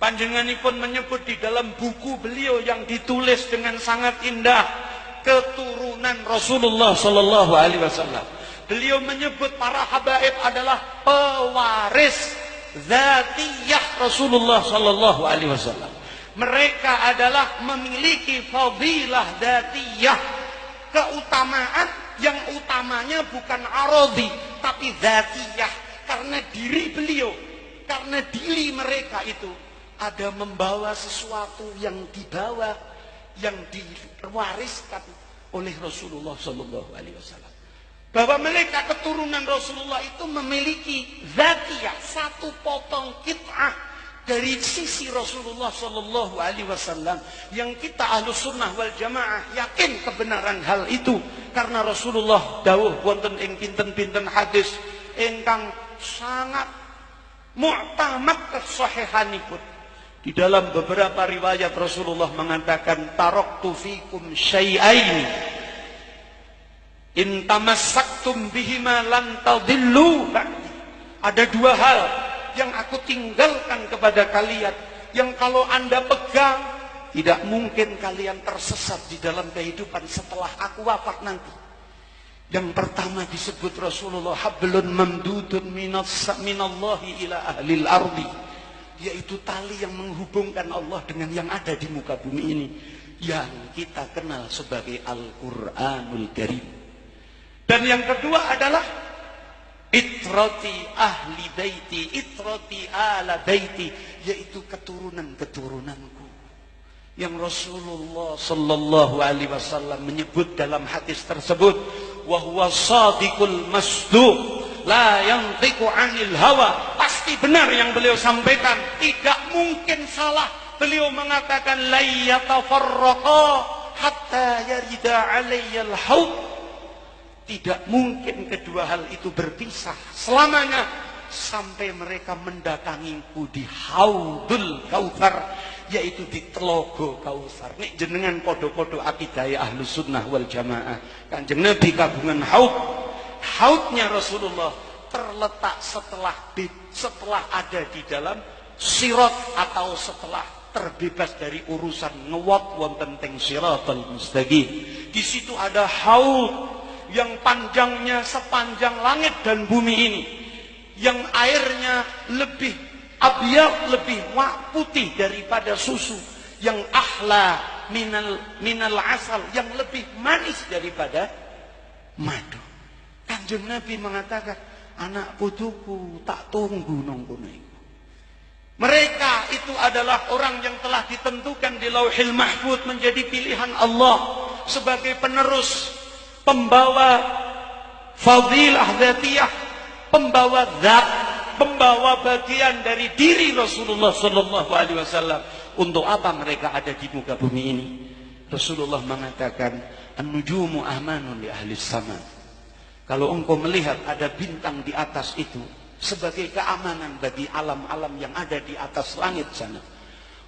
Panjenenganipun menyebut di dalam buku beliau yang ditulis dengan sangat indah, keturunan Rasulullah sallallahu alaihi wasallam. Beliau menyebut para habaib adalah pewaris zatiyah Rasulullah sallallahu alaihi wasallam. Mereka adalah memiliki fadilah zatiyah, keutamaan yang utamanya bukan arodi tapi zatiyah, karena diri beliau, karena diri mereka itu ada membawa sesuatu yang dibawa, yang diwariskan oleh Rasulullah sallallahu alaihi wasallam. Bahwa mereka keturunan Rasulullah itu memiliki zatiyah, satu potong kit'ah dari sisi Rasulullah sallallahu alaihi wasallam yang kita Ahlus Sunnah wal Jamaah yakin kebenaran hal itu, karena Rasulullah dawuh wonten ing pinten-pinten hadis ingkang sangat mu'tamad kesahihanipun. Di dalam beberapa riwayat Rasulullah mengatakan, taraktu fikum syai'aini in tamassaktum bihima lan tadillu. Ada dua hal yang aku tinggalkan kepada kalian, yang kalau Anda pegang tidak mungkin kalian tersesat di dalam kehidupan setelah aku wafat nanti. Yang pertama disebut Rasulullah, hablun mamdudun minallahi ila ahlil ardi, yaitu tali yang menghubungkan Allah dengan yang ada di muka bumi ini, yang kita kenal sebagai Al-Quranul Karim. Dan yang kedua adalah itrati ahli baiti, itrati ala baiti, yaitu keturunan-keturunanku, yang Rasulullah sallallahu alaihi wasallam menyebut dalam hadis tersebut, wa huwa shadiqul masduq la yantiqu 'anil hawa. Pasti benar yang beliau sampaikan, tidak mungkin salah. Beliau mengatakan la yatafarraqa hatta yarida 'alayyal haud. Tidak mungkin kedua hal itu berpisah selamanya sampai mereka mendatangiku di Haudul Kautsar, yaitu di Telaga Kautsar. Nek jenengan podo-podo akidah Ahlus Sunnah wal Jamaah, Kanjeng Nabi kagungan haud. Haudnya Rasulullah terletak setelah ada di dalam sirat, atau setelah terbebas dari urusan ngewat wonten teng siratal mustaqim. Di situ ada haud yang panjangnya sepanjang langit dan bumi ini, yang airnya lebih abyad, lebih putih daripada susu, yang ahla minal asal, yang lebih manis daripada madu. Kanjeng Nabi mengatakan, anak putuku tak tunggu nongkono iku. Mereka itu adalah orang yang telah ditentukan di Lauhil Mahfuz menjadi pilihan Allah sebagai penerus, pembawa fadilah dzatiyah, pembawa zat, pembawa bagian dari diri Rasulullah sallallahu alaihi wasallam. Untuk apa mereka ada di muka bumi ini? Rasulullah mengatakan, an-nujumu amanun li ahli sama. Kalau engkau melihat ada bintang di atas itu sebagai keamanan bagi alam-alam yang ada di atas langit sana.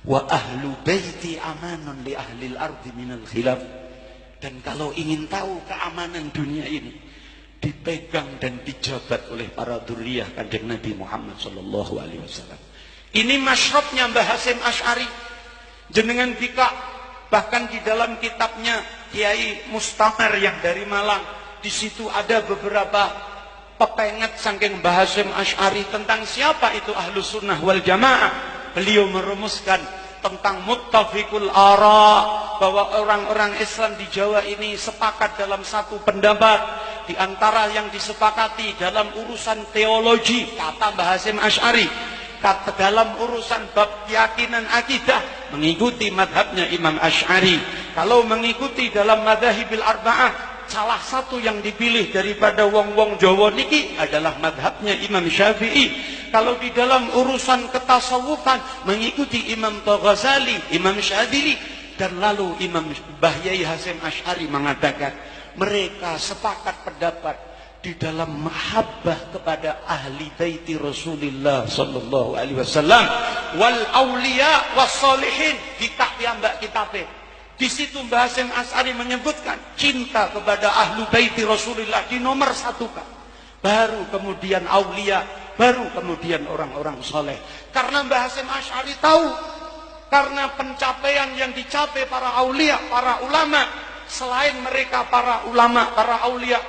Wa ahlu baiti amanun li ahlil ardi minal khilaf. Dan kalau ingin tahu keamanan dunia ini, dipegang dan dijabat oleh para dzurriyyah Kanjeng Nabi Muhammad sallallahu alaihi wasallam. Ini masyrabnya Mbah Hasyim Asy'ari. Jenengan bika bahkan di dalam kitabnya Kiai Mustamar yang dari Malang, di situ ada beberapa pepenget saking Mbah Hasyim Asy'ari tentang siapa itu Ahlus Sunnah wal Jamaah. Beliau merumuskan tentang muttafiqul ara, bahwa orang-orang Islam di Jawa ini sepakat dalam satu pendapat. Di antara yang disepakati dalam urusan teologi, kata Mbah Hasyim Asy'ari, kata dalam urusan bab keyakinan akidah, mengikuti madhabnya Imam Asy'ari. Kalau mengikuti dalam madhahibil arba'ah, salah satu yang dipilih daripada wong-wong Jawa niki adalah madhabnya Imam Syafi'i. Kalau di dalam urusan ketasawufan, mengikuti Imam Ghazali, Imam Syadzili. Dan lalu Imam Mbah Yai Hasyim Asy'ari mengatakan, mereka sepakat pendapat di dalam mahabbah kepada ahli baiti Rasulullah sallallahu alaihi wasallam wal auliya was solihin. Kitab mbak kitabe di situ Mbah Hasyim Asy'ari menyebutkan cinta kepada ahlu baiti Rasulullah di nomor satu kan. Baru kemudian aulia, baru kemudian orang-orang soleh. Karena Mbah Hasyim Asy'ari tahu, karena pencapaian yang dicapai para aulia, para ulama, selain mereka para ulama, para aulia,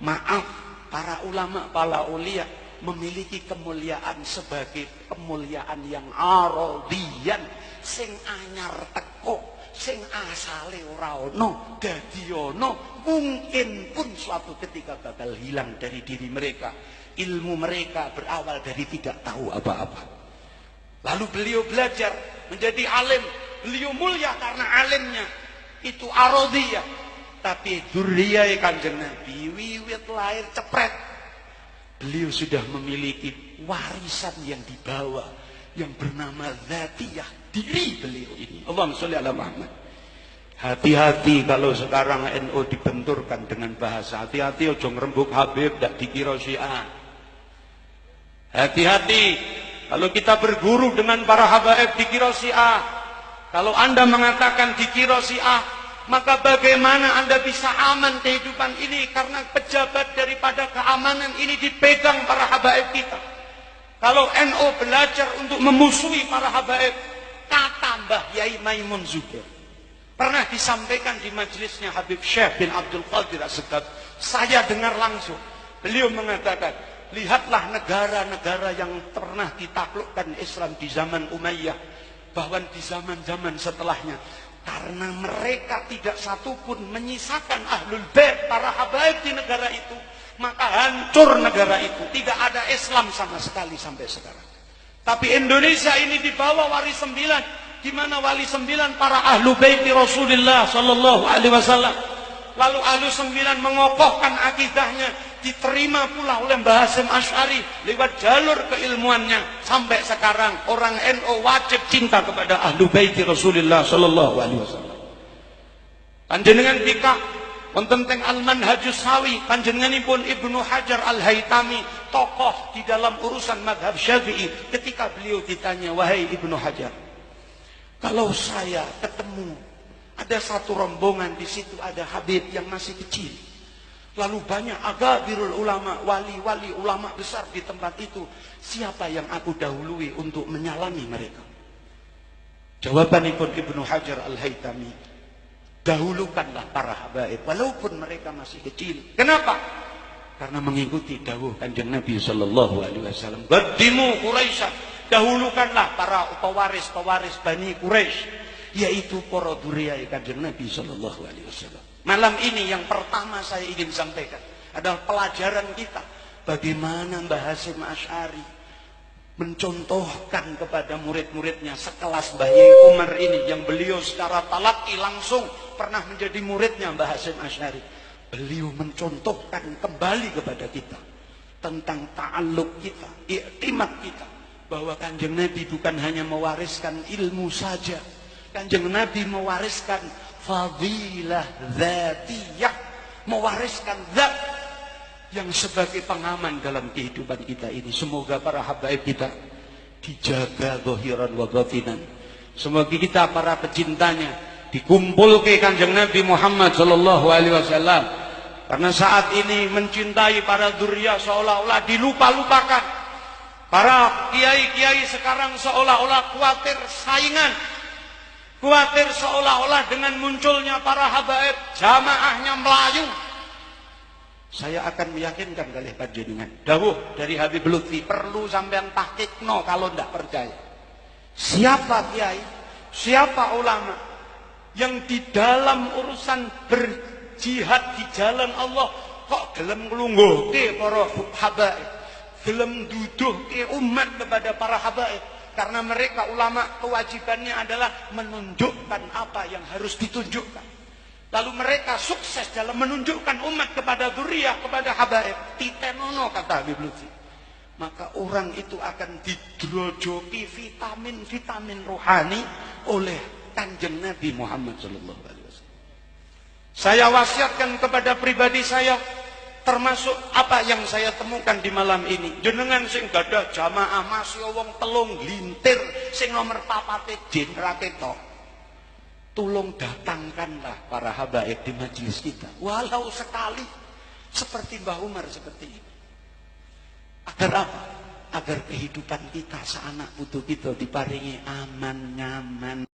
maaf, para ulama, para aulia memiliki kemuliaan sebagai kemuliaan yang arodian, sing anyar teko, sing asale ora ono, dadi ono, mungkin pun suatu ketika bakal hilang dari diri mereka. Ilmu mereka berawal dari tidak tahu apa-apa. Lalu beliau belajar menjadi alim. Beliau mulia karena alimnya itu arodiyah. Tapi dzurriyyah Kanjeng Nabi wiwit lahir cepret, beliau sudah memiliki warisan yang dibawa yang bernama dzatiyah, diri beliau ini. Allahumma sholli ala Muhammad. Hati-hati kalau sekarang NU dibenturkan dengan bahasa. Hati-hati ojo ngrembug Habib ndak dikira Syiah. Hati-hati kalau kita berguru dengan para habaib dikira Syiah. Kalau Anda mengatakan dikira Syiah, maka bagaimana Anda bisa aman kehidupan ini? Karena pejabat daripada keamanan ini dipegang para habaib kita. Kalau NU belajar untuk memusuhi para habaib, kata Mbah Yai Maimun Zubair, pernah disampaikan di majelisnya Habib Syekh bin Abdul Qadir As-Segaf, saya dengar langsung. Beliau mengatakan, lihatlah negara-negara yang pernah ditaklukkan Islam di zaman Umayyah, bahwa di zaman-zaman setelahnya, karena mereka tidak satupun menyisakan ahlul bait, para habaib di negara itu, maka hancur negara itu. Tidak ada Islam sama sekali sampai sekarang. Tapi Indonesia ini dibawa wali 9, di mana wali 9 para ahlu bait Rasulullah sallallahu alaihi wasallam. Lalu ahlu 9 mengokohkan akidahnya, diterima pula oleh Mbah Hasyim Asy'ari lewat jalur keilmuannya. Sampai sekarang orang NU wajib cinta kepada ahlu bait Rasulullah sallallahu alaihi wasallam. Panjenengan bika wonten teng Al-Manhajus Sawi, panjenenganipun Ibnu Hajar Al-Haytami, tokoh di dalam urusan mazhab Syafi'i. Ketika beliau ditanya, wahai Ibnu Hajar, kalau saya ketemu ada satu rombongan, di situ ada Habib yang masih kecil, lalu banyak agabirul ulama, wali-wali ulama besar di tempat itu, siapa yang aku dahului untuk menyalami mereka? Jawabanipun Ibnu Hajar Al-Haytami, dahulukanlah para habaib walaupun mereka masih kecil. Kenapa? Karena mengikuti dawuh Kanjeng Nabi sallallahu alaihi wasallam, qaddimu Quraisy, dahulukanlah para pewaris-pewaris Bani Quraisy, yaitu para dzurriyyah Kanjeng Nabi sallallahu alaihi wasallam. Malam ini yang pertama saya ingin sampaikan adalah pelajaran kita bagaimana Mbah Hasyim Asy'ari mencontohkan kepada murid-muridnya sekelas Mbah Yai Umar ini, yang beliau secara talaqi langsung pernah menjadi muridnya Mbah Hasyim Asy'ari. Beliau mencontohkan kembali kepada kita tentang ta'alluq kita, i'timad kita, bahwa Kanjeng Nabi bukan hanya mewariskan ilmu saja, Kanjeng Nabi mewariskan fadilah dzatiyah, mewariskan zat yang sebagai pengaman dalam kehidupan kita ini. Semoga para habaib kita dijaga zahiran wa batinan. Semoga kita para pecintanya dikumpul ke Kanjeng Nabi Muhammad sallallahu alaihi wasallam. Karena saat ini mencintai para dzurriyyah seolah-olah dilupa-lupakan. Para kiai-kiai sekarang seolah-olah khawatir saingan, khawatir seolah-olah dengan munculnya para habaib jamaahnya melayu. Saya akan meyakinkan kalian panjenengan, dawuh dari Habib Lutfi perlu sampean tahqiqno kalau tidak percaya. Siapa kiai, siapa ulama yang di dalam urusan berjihad di jalan Allah kok gelem nglungguhke para habaib, gelem duduhke umat kepada para habaib? Karena mereka ulama kewajibannya adalah menunjukkan apa yang harus ditunjukkan. Lalu mereka sukses dalam menunjukkan umat kepada dzurriyyah, kepada habaib. Titenono kata Habib Lutfi. Maka orang itu akan didrojoki vitamin-vitamin rohani oleh Kanjeng Nabi Muhammad sallallahu alaihi wasallam. Saya wasiatkan kepada pribadi saya, termasuk apa yang saya temukan di malam ini. Jenengan sing gadah jamaah masih wong telung lintir sing nomor papate jin ra ketok. Tolong datangkanlah para habaib di majelis kita, walau sekali, seperti Mbah Umar seperti ini. Agar apa? agar kehidupan kita, seanak putu kita diparingi aman,